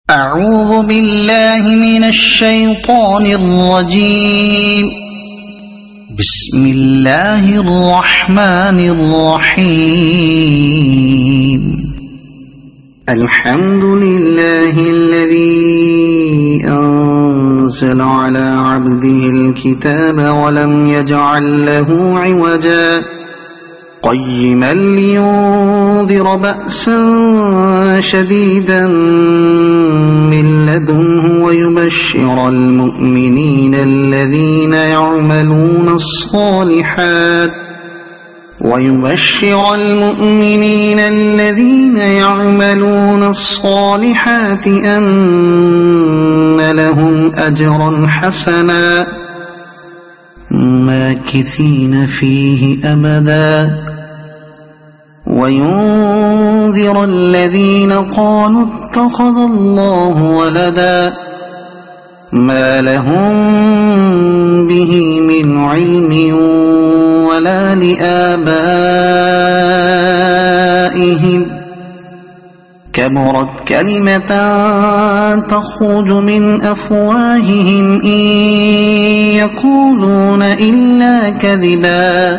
أعوذ بالله من الشيطان الرجيم. بسم الله الرحمن الرحيم. الحمد لله الذي أنزل على عبده الكتاب ولم يجعل له عوجا قيما لينذر بأسا شديدا من لدنه ويبشر المؤمنين الذين يعملون الصالحات أن لهم أجرا حسنا ماكثين فيه أبدا وينذر الذين قالوا اتخذ الله ولدا ما لهم به من علم ولا لآبائهم كبرت كلمة تخرج من أفواههم إن يقولون إلا كذبا